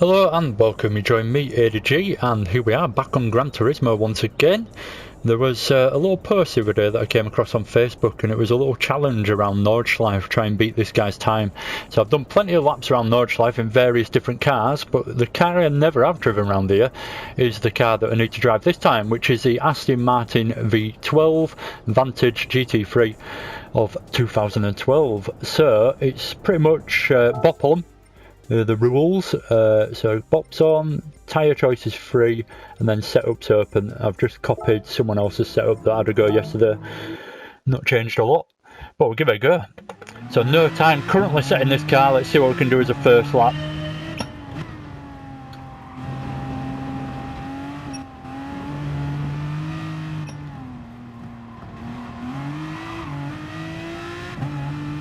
Hello and welcome, you join me, ADG, and here we are back on Gran Turismo once again. There was a little post the other day that I came across on Facebook, and it was a little challenge around Nords, try and beat this guy's time. So I've done plenty of laps around Nords in various different cars, but the car I never have driven around here is the car that I need to drive this time, which is the Aston Martin V12 Vantage GT3 of 2012. So it's pretty much bop on. The rules, so bops on, tyre choice is free, and then setup's open. I've just copied someone else's setup that I had to go yesterday, not changed a lot, but we'll give it a go. So no time currently set in this car. Let's see what we can do as a first lap.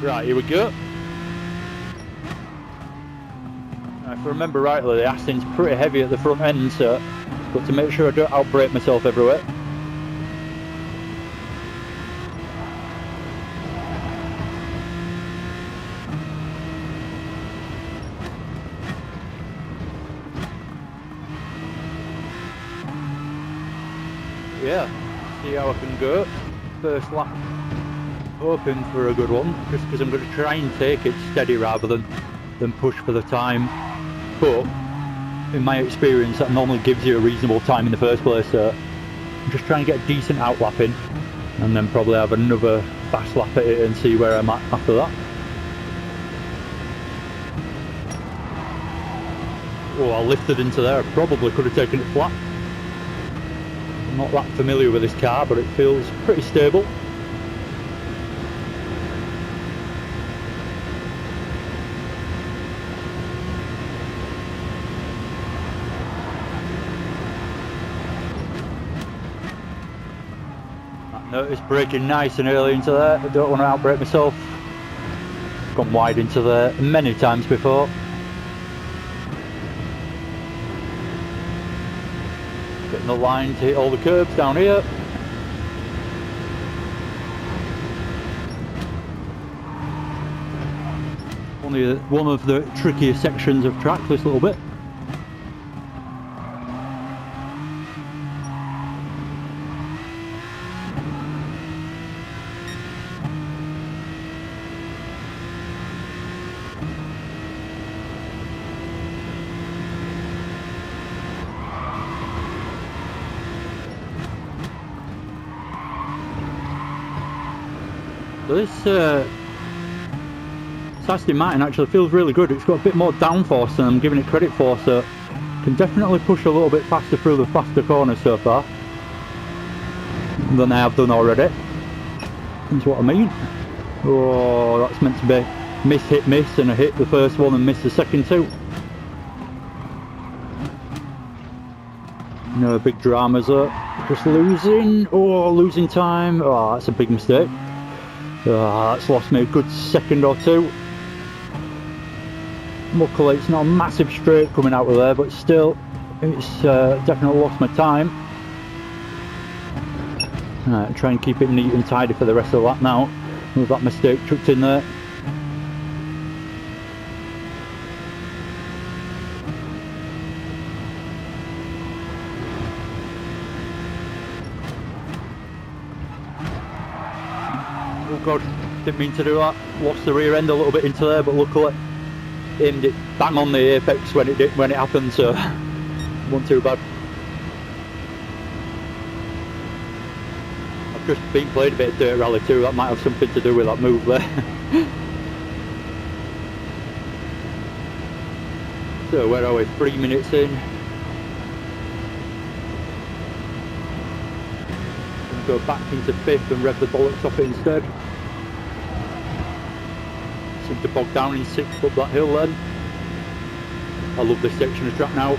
Right, here we go. If I remember rightly, the Aston's pretty heavy at the front end, so but to make sure I don't outbrake myself everywhere. Yeah, see how I can go. First lap, hoping for a good one, just because I'm going to try and take it steady rather than push for the time. But in my experience, that normally gives you a reasonable time in the first place, so I'm just trying to get a decent outlap in, and then probably have another fast lap at it and see where I'm at after that. Oh, I lifted into there. I probably could have taken it flat. I'm not that familiar with this car, but it feels pretty stable. Notice braking nice and early into there. I don't want to outbrake myself. Gone wide into there many times before. Getting the line to hit all the curbs down here. Only one of the trickier sections of track, this little bit. So this Aston Martin actually feels really good. It's got a bit more downforce than I'm giving it credit for, so can definitely push a little bit faster through the faster corners so far than I have done already. That's what I mean. Oh, that's meant to be miss, hit, miss, and I hit the first one and missed the second two. No big dramas there. Just losing time. Oh, that's a big mistake. That's lost me a good second or two. Luckily it's not a massive straight coming out of there, but still it's definitely lost my time. Right, try and keep it neat and tidy for the rest of the lap now, with that mistake chucked in there. Oh god, didn't mean to do that. Lost the rear end a little bit into there, but luckily aimed it bang on the apex when it happened, so wasn't too bad. I've just been playing a bit of Dirt Rally 2, that might have something to do with that move there. So where are we? 3 minutes in. Go back into 5th and rev the bollocks off it instead. Seem to bog down in 6th up that hill then. I love this section of track now.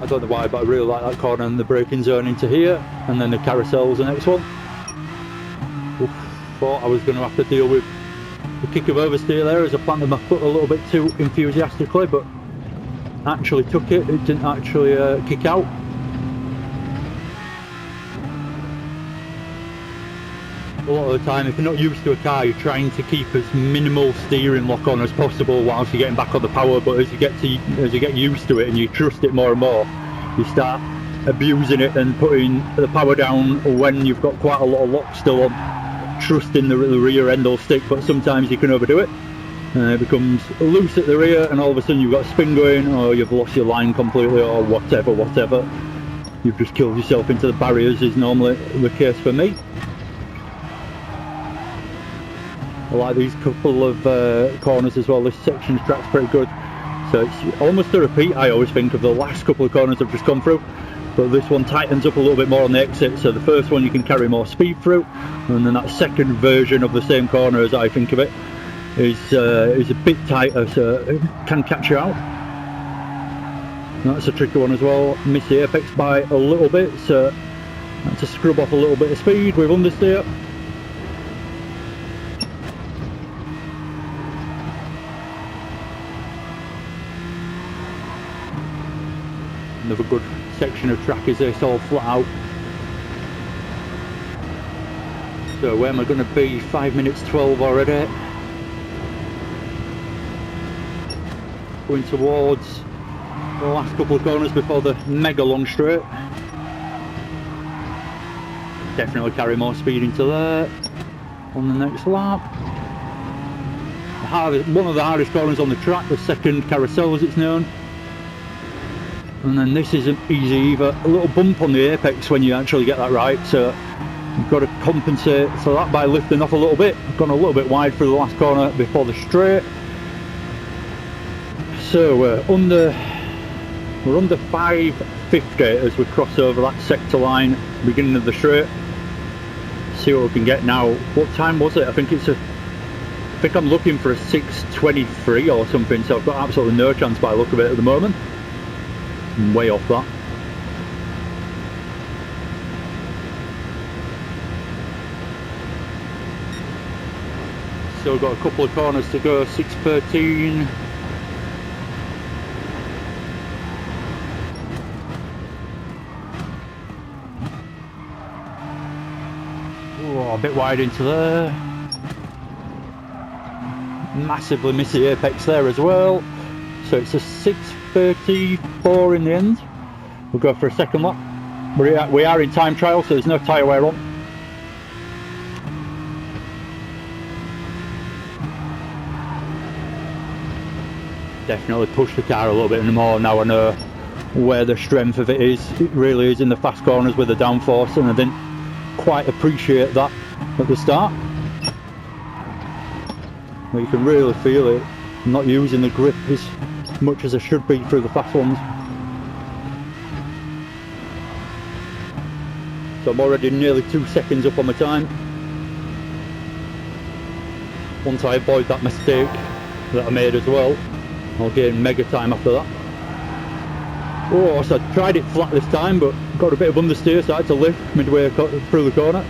I don't know why, but I really like that corner and the braking zone into here, and then the carousel's the next one. Oof, thought I was going to have to deal with the kick of oversteer there as I planted my foot a little bit too enthusiastically, but actually took it. It didn't actually kick out. A lot of the time, if you're not used to a car, you're trying to keep as minimal steering lock on as possible whilst you're getting back on the power. But as you get used to it and you trust it more and more, you start abusing it and putting the power down when you've got quite a lot of lock still on, trusting the rear end will stick. But sometimes you can overdo it. It becomes loose at the rear, and all of a sudden you've got a spin going, or you've lost your line completely, or whatever. You've just killed yourself into the barriers, is normally the case for me. I like these couple of corners as well. This section track's pretty good. So it's almost a repeat, I always think, of the last couple of corners I've just gone through. But this one tightens up a little bit more on the exit. So the first one you can carry more speed through, and then that second version of the same corner, as I think of it, is a bit tighter, so it can catch you out. That's a tricky one as well. Miss the apex by a little bit, so I had to scrub off a little bit of speed with understeer. Another good section of track is this, all flat out. So where am I going to be? 5 minutes 12 already. Going towards the last couple of corners before the mega long straight. Definitely carry more speed into there on the next lap. One of the hardest corners on the track, the second carousel as it's known. And then this isn't easy either. A little bump on the apex when you actually get that right, so you've got to compensate for that by lifting off a little bit. I've gone a little bit wide through the last corner before the straight. So we're under 550 as we cross over that sector line, beginning of the straight. See what we can get now. What time was it? I think I'm looking for a 6:23 or something, so I've got absolutely no chance by the look of it at the moment. I'm way off that. Still got a couple of corners to go, 6:13. A bit wide into there. Massively miss the apex there as well. So it's a 6:34 in the end. We'll go for a second lap. We are in time trial, so there's no tyre wear on. Definitely push the car a little bit more now. I know where the strength of it is. It really is in the fast corners with the downforce, and I didn't quite appreciate that at the start. But you can really feel it. I'm not using the grip as much as I should be through the fast ones. So I'm already nearly 2 seconds up on my time. Once I avoid that mistake that I made as well, I'll gain mega time after that. Oh, so I tried it flat this time, but got a bit of understeer, so I had to lift midway through the corner.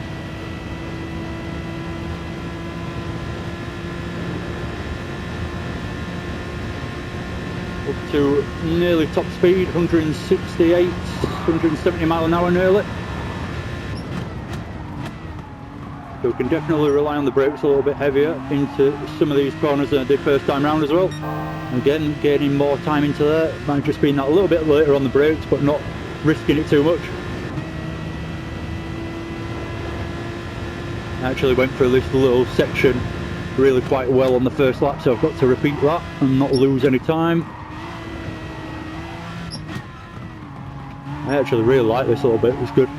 Up to nearly top speed, 168, 170 mile an hour nearly. So we can definitely rely on the brakes a little bit heavier into some of these corners than I did first time round as well. Again, gaining more time into there. Might just been that a little bit later on the brakes, but not risking it too much. I actually went through this little section really quite well on the first lap, so I've got to repeat that and not lose any time. I actually really like this a little bit, it's good.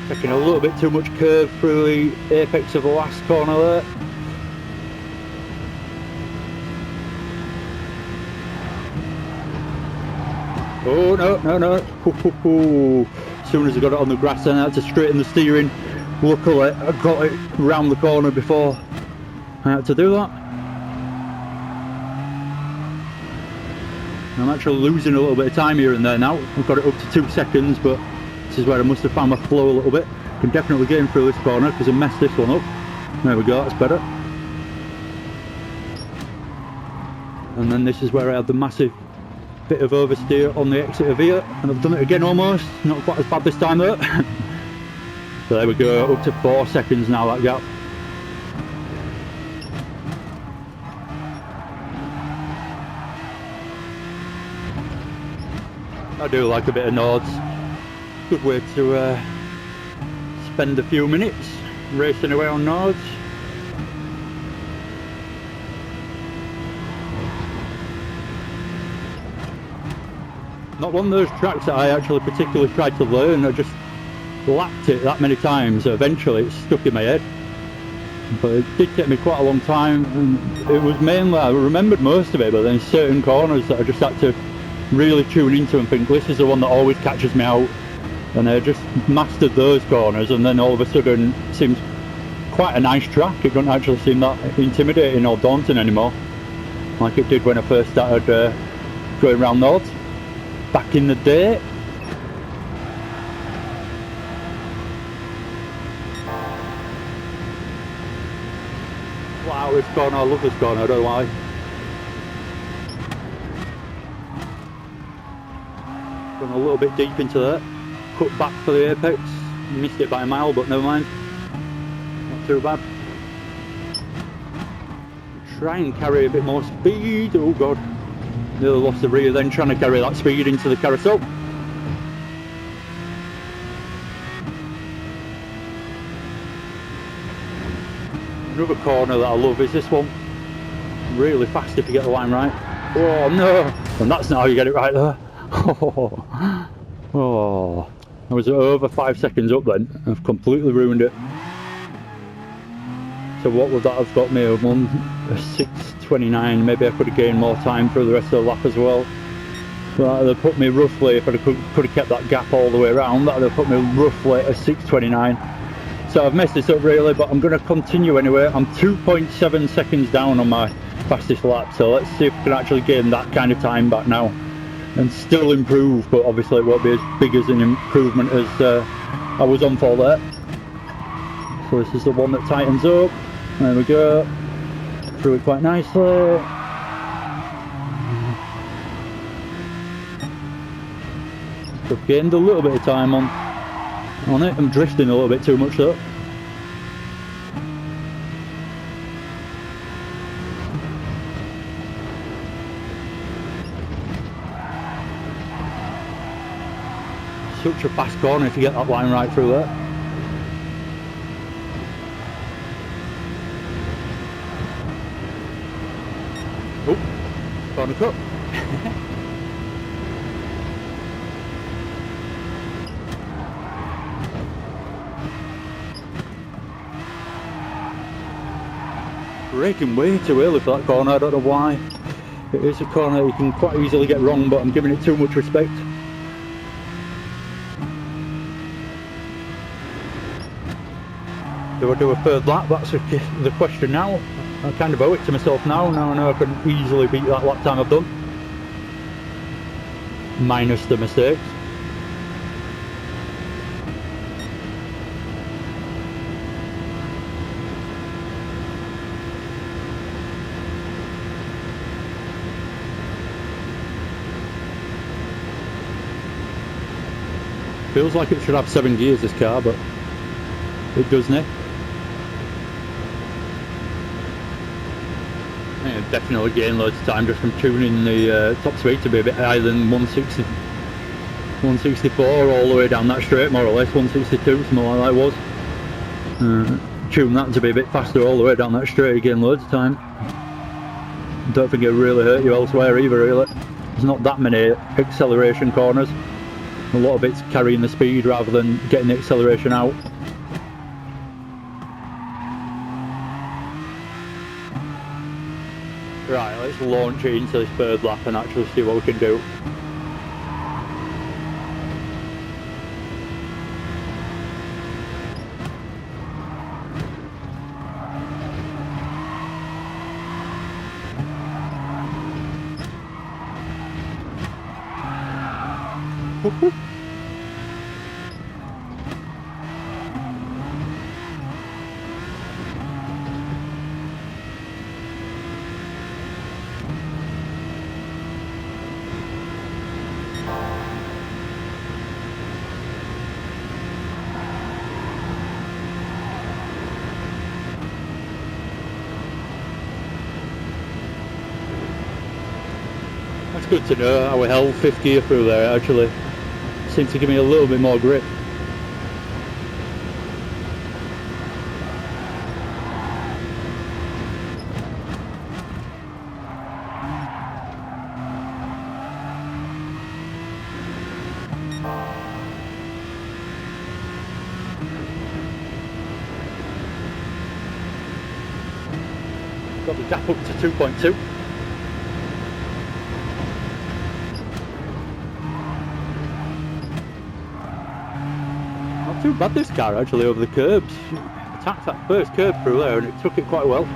Taking a little bit too much curve through the apex of the last corner there. Oh no. As soon as I got it on the grass, then I had to straighten the steering. Luckily I got it round the corner before I had to do that. I'm actually losing a little bit of time here and there now. I've got it up to 2 seconds, but this is where I must have found my flow a little bit. Can definitely get in through this corner because I messed this one up. There we go, that's better. And then this is where I had the massive bit of oversteer on the exit of here, and I've done it again almost. Not quite as bad this time though. So there we go, up to 4 seconds now that gap. I do like a bit of Nords. Good way to spend a few minutes racing away on Nords. Not one of those tracks that I actually particularly tried to learn. I just lapped it that many times. Eventually it stuck in my head. But it did take me quite a long time, and it was mainly, I remembered most of it, but then certain corners that I just had to really tune into and think, this is the one that always catches me out. And I just mastered those corners, and then all of a sudden it seems quite a nice track. It doesn't actually seem that intimidating or daunting anymore, like it did when I first started going around Nords back in the day. Wow, this corner, I love this corner, I don't know why. Gone a little bit deep into that. Cut back for the apex. Missed it by a mile, but never mind. Not too bad. Try and carry a bit more speed. Oh god. Nearly lost the rear then, trying to carry that speed into the carousel. Another corner that I love is this one. Really fast if you get the line right. Oh no! And that's not how you get it right there. Oh, I was over 5 seconds up then. I've completely ruined it. So what would that have got me? A 6:29. Maybe I could have gained more time through the rest of the lap as well. That would have put me roughly, if I could have kept that gap all the way around, that would have put me roughly at 6:29. So I've messed this up really, but I'm going to continue anyway. I'm 2.7 seconds down on my fastest lap, so let's see if I can actually gain that kind of time back now and still improve, but obviously it won't be as big as an improvement as I was on for there. So this is the one that tightens up. There we go. Through it quite nicely. I've gained a little bit of time on it. I'm drifting a little bit too much though. Such a fast corner if you get that line right through there. Oh, corner cut. Braking way too early for that corner, I don't know why. It is a corner you can quite easily get wrong, but I'm giving it too much respect. Do I do a third lap? That's the question now. I kind of owe it to myself now. Now I know I can easily beat that lap time I've done. Minus the mistakes. Feels like it should have 7 gears, this car, but it doesn't. Yeah, definitely gain loads of time just from tuning the top speed to be a bit higher than 160, 164 all the way down that straight, more or less 162, something like that was. Tune that to be a bit faster all the way down that straight, you gain loads of time. Don't think it'll really hurt you elsewhere either, really. There's not that many acceleration corners. A lot of it's carrying the speed rather than getting the acceleration out. Right, let's launch it into this third lap and actually see what we can do. That's good to know. I held 5th gear through there, actually. Seemed to give me a little bit more grip. Got the gap up to 2.2. Not too bad this car actually over the curbs. Attacked that first curb through there and it took it quite well.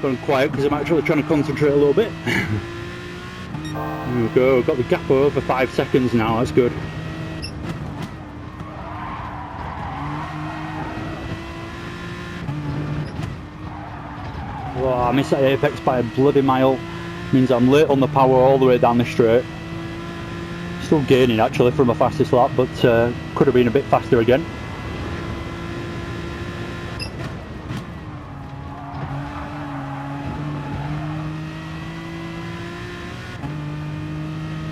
Gone quiet because I'm actually trying to concentrate a little bit. There we go, got the gap over 5 seconds now, that's good. Oh, I missed that apex by a bloody mile. Means I'm late on the power all the way down the straight. Still gaining actually from my fastest lap, but could have been a bit faster again.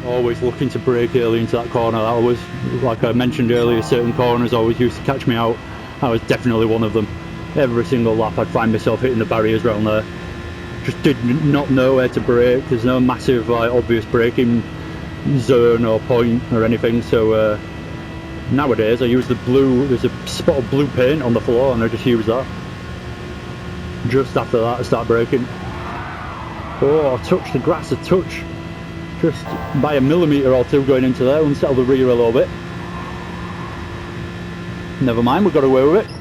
Always looking to brake early into that corner. That was, like I mentioned earlier, certain corners always used to catch me out. That was definitely one of them. Every single lap I'd find myself hitting the barriers around there. Just did not know where to brake. There's no massive obvious braking zone or point or anything, so nowadays I use the blue, there's a spot of blue paint on the floor and I just use that. Just after that I start braking. Oh, I touched the grass a touch. Just by a millimetre or two going into there, unsettle the rear a little bit. Never mind, we got away with it.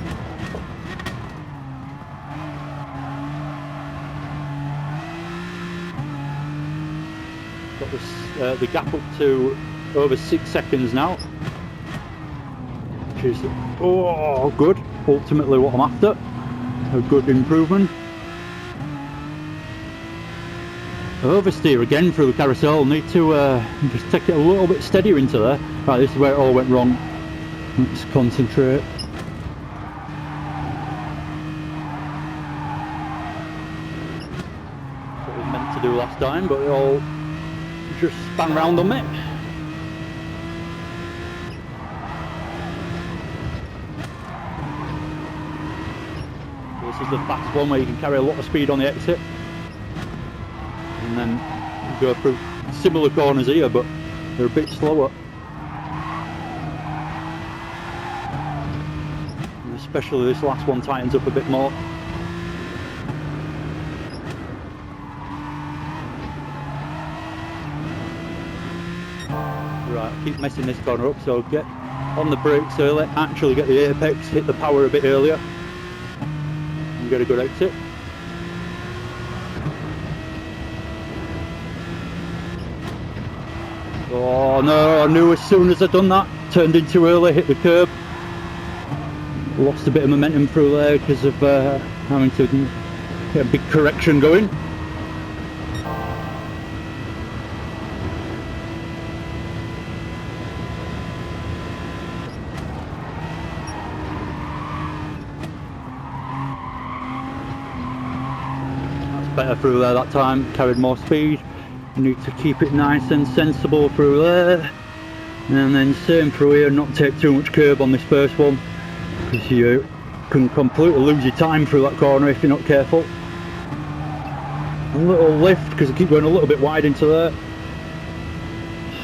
Got this, the gap up to over 6 seconds now. Which is, oh, good. Ultimately what I'm after. A good improvement. Oversteer again through the carousel. Need to just take it a little bit steadier into there. Right, this is where it all went wrong. Let's concentrate. That's what we meant to do last time, but it all just span round on me. This is the fast one where you can carry a lot of speed on the exit. And then go through similar corners here, but they're a bit slower. And especially this last one tightens up a bit more. Right, keep messing this corner up, so get on the brakes early, actually get the apex, hit the power a bit earlier, and get a good exit. Oh no, I knew as soon as I'd done that, turned in too early, hit the curb. Lost a bit of momentum through there because of having to get a big correction going. That's better through there that time, carried more speed. Need to keep it nice and sensible through there, and then same through here, not take too much curb on this first one because you can completely lose your time through that corner if you're not careful. A little lift because I keep going a little bit wide into there.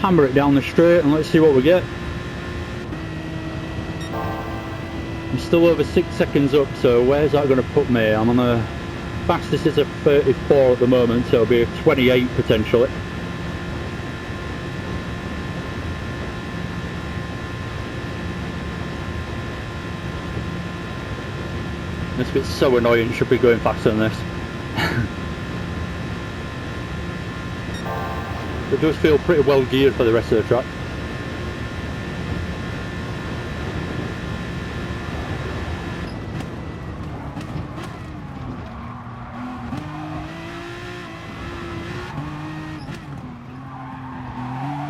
Hammer it down the straight and let's see what we get. I'm still over 6 seconds up, so where's that going to put me? I'm on the fastest is a 34 at the moment, so it'll be a 28 potentially. This bit's so annoying, it should be going faster than this. It does feel pretty well geared for the rest of the track.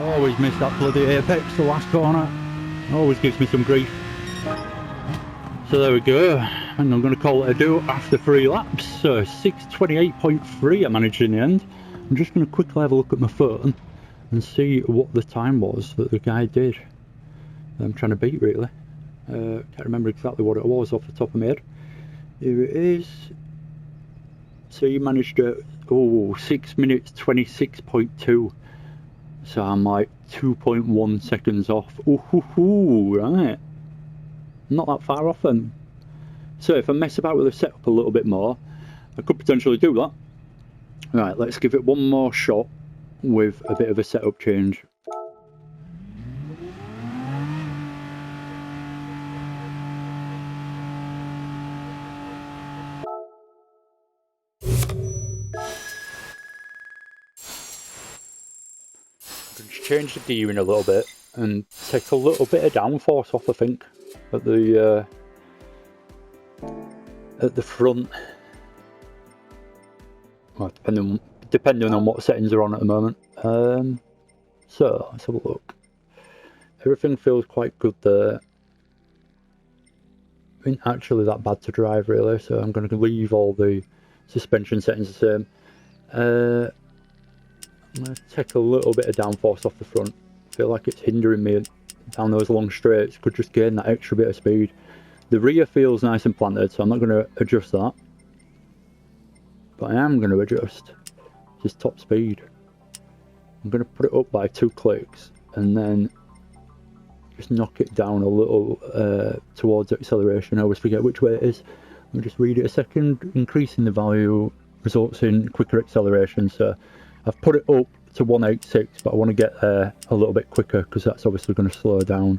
Always miss that bloody apex, the last corner. Always gives me some grief. So there we go, and I'm going to call it a do after 3 laps. So 6:28.3 I managed in the end. I'm just going to quickly have a look at my phone and see what the time was that the guy did. I'm trying to beat, really. Can't remember exactly what it was off the top of my head. Here it is. So you managed to, 6 minutes 26.2. So I'm like 2.1 seconds off. Ooh, right. Not that far off then. So if I mess about with the setup a little bit more, I could potentially do that. Right, let's give it one more shot with a bit of a setup change. Just change the gearing a little bit and take a little bit of downforce off, I think, at the front. Well, depending on what settings are on at the moment. So let's have a look. Everything feels quite good there. Isn't actually that bad to drive, really, so I'm going to leave all the suspension settings the same. I'm going to take a little bit of downforce off the front. I feel like it's hindering me down those long straights. Could just gain that extra bit of speed. The rear feels nice and planted, so I'm not going to adjust that. But I am going to adjust his top speed. I'm going to put it up by 2 clicks and then just knock it down a little towards acceleration. I always forget which way it is. Let me just read it a second. Increasing the value results in quicker acceleration. So I've put it up to 186, but I want to get there a little bit quicker because that's obviously going to slow down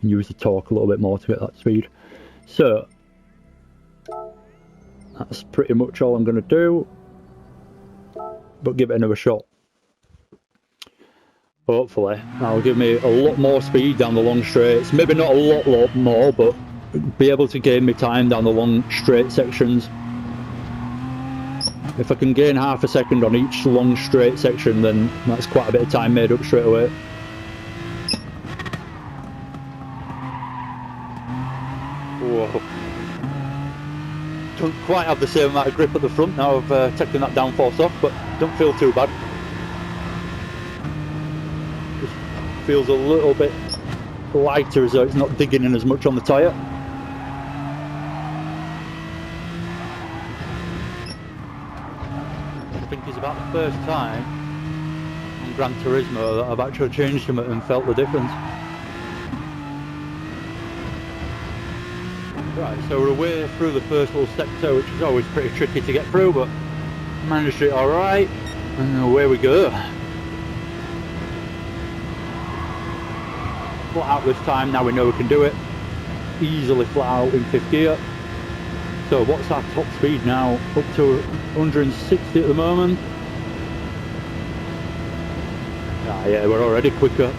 and use the torque a little bit more to get that speed. So that's pretty much all I'm going to do, but give it another shot. Hopefully that'll give me a lot more speed down the long straights. Maybe not a lot more, but be able to gain me time down the long straight sections. If I can gain half a second on each long straight section, then that's quite a bit of time made up straight away. Whoa. Don't quite have the same amount of grip at the front now of taking that downforce off, but don't feel too bad. Just feels a little bit lighter, as though it's not digging in as much on the tyre. I think it's about the first time on Gran Turismo that I've actually changed them and felt the difference. Right, so we're away through the first little sector, which is always pretty tricky to get through, but managed it alright, and away we go. Flat out this time, now we know we can do it. Easily flat out in 5th gear. So what's our top speed now? Up to 160 at the moment. Ah, yeah, we're already quicker.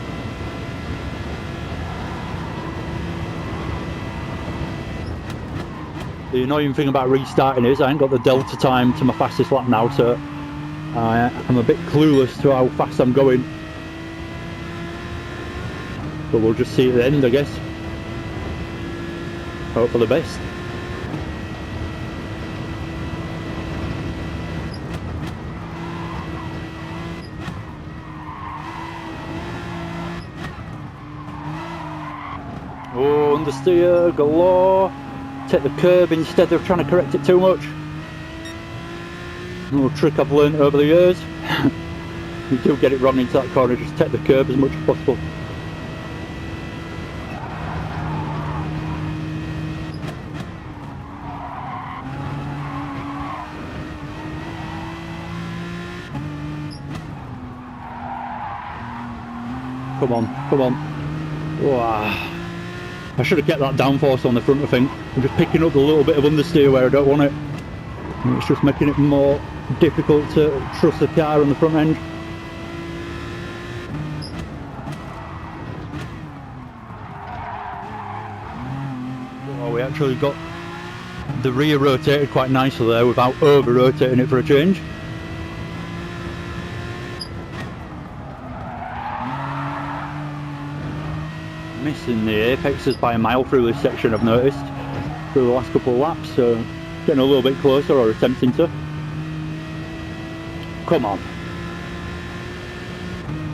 The annoying thing about restarting is I ain't got the delta time to my fastest lap now, so I'm a bit clueless to how fast I'm going. But we'll just see at the end, I guess. Hope for the best. Oh, understeer galore. Take the curb instead of trying to correct it too much. A little trick I've learned over the years. You do get it wrong into that corner, just take the curb as much as possible. Come on, come on. Wow. I should have kept that downforce on the front, I think. I'm just picking up a little bit of understeer where I don't want it. And it's just making it more difficult to trust the car on the front end. Oh, we actually got the rear rotated quite nicely there without over rotating it for a change. Missing the apexes by a mile through this section, I've noticed, through the last couple of laps, so getting a little bit closer, or attempting to. Come on.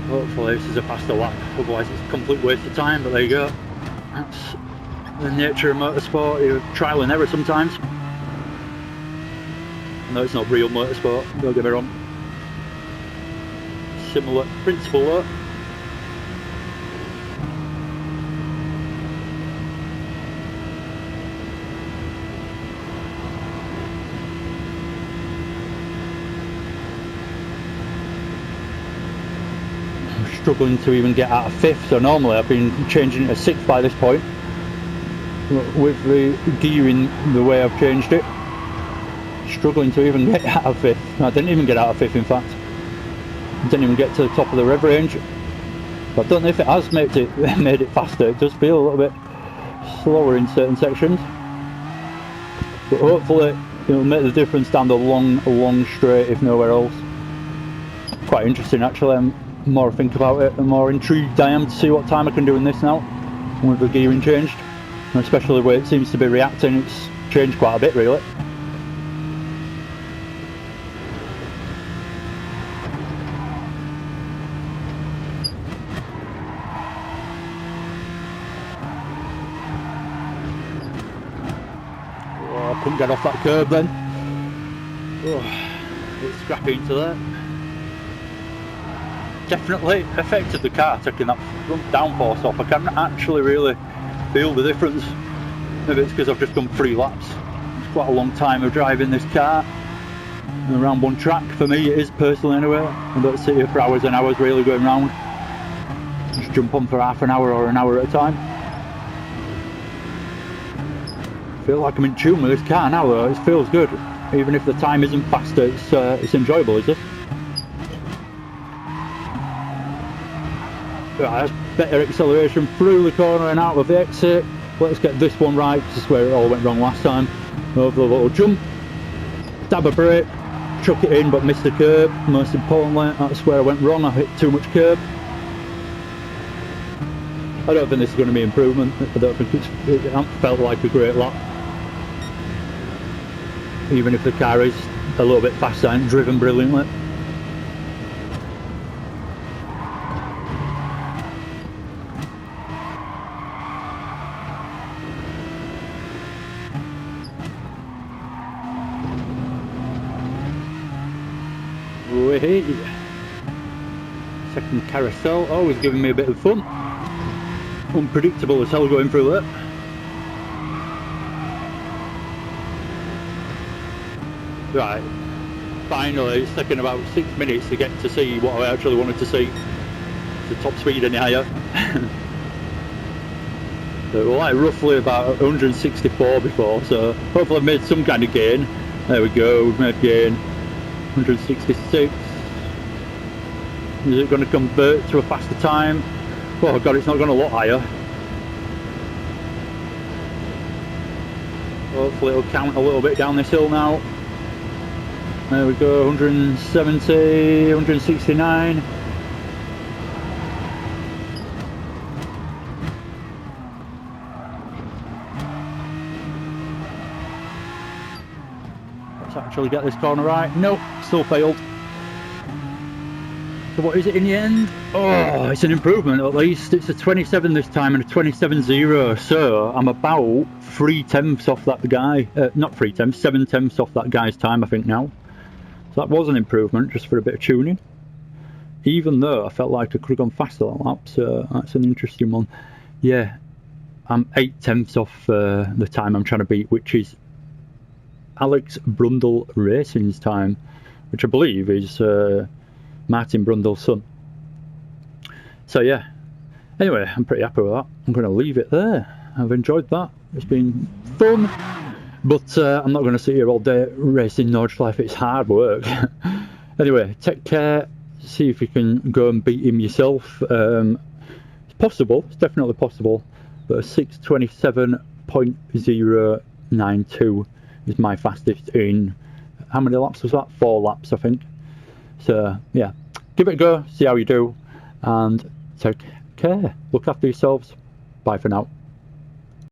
Hopefully this is a faster lap, otherwise it's a complete waste of time, but there you go. That's the nature of motorsport, you trial and error sometimes. No, it's not real motorsport, don't get me wrong. Similar principle though. Struggling to even get out of 5th, so normally I've been changing it to 6th by this point. With the gearing the way I've changed it, struggling to even get out of 5th. I didn't even get out of 5th, in fact. Didn't even get to the top of the rev range. I don't know if it has made it faster. It does feel a little bit slower in certain sections, but hopefully it'll make the difference down the long straight, if nowhere else. Quite interesting actually. The more I think about it, the more intrigued I am to see what time I can do in this now, with the gearing changed, and especially the way it seems to be reacting. It's changed quite a bit really. Oh, I couldn't get off that curb then. Oh, it's scrappy into there. Definitely affected the car, taking that front downforce off. I can't actually really feel the difference. Maybe it's because I've just done 3 laps. It's quite a long time of driving this car. And around one track, for me it is personally anyway. I don't sit here for hours and hours really going round. Just jump on for half an hour or an hour at a time. I feel like I'm in tune with this car now though, it feels good. Even if the time isn't faster, it's enjoyable, is it? Right, better acceleration through the corner and out of the exit. Let's get this one right. This is where it all went wrong last time. Over the little jump, dab a brake, chuck it in but missed the curb. Most importantly, that's where I went wrong. I hit too much curb. I don't think this is going to be improvement. I don't think it felt like a great lap. Even if the car is a little bit faster and driven brilliantly. Second carousel, always giving me a bit of fun. Unpredictable as hell going through that. Right, finally it's taken about 6 minutes to get to see what I actually wanted to see. The top speed any higher. So we're like roughly about 164 before, so hopefully I've made some kind of gain. There we go, we've made gain. 166. Is it going to convert to a faster time? Oh god, it's not going a lot higher. Hopefully it'll count a little bit down this hill now. There we go, 170, 169. Let's actually get this corner right. Nope, still failed. So what is it in the end? Oh, it's an improvement at least. It's a 27 this time and a 27.0. So I'm about 3/10 off that guy. Not 3/10, 7/10 off that guy's time, I think now. So that was an improvement, just for a bit of tuning. Even though I felt like I could have gone faster that lap, so that's an interesting one. Yeah, I'm 8/10 off the time I'm trying to beat, which is Alex Brundle Racing's time, which I believe is Martin Brundle's son. So yeah, anyway, I'm pretty happy with that. I'm going to leave it there. I've enjoyed that. It's been fun, but I'm not going to sit here all day racing Nordschleife. It's hard work. Anyway, take care. See if you can go and beat him yourself. It's possible. It's definitely possible. But a 6:27.092 is my fastest in, how many laps was that? 4 laps, I think. So yeah, give it a go. See how you do, and take care. Look after yourselves. Bye for now.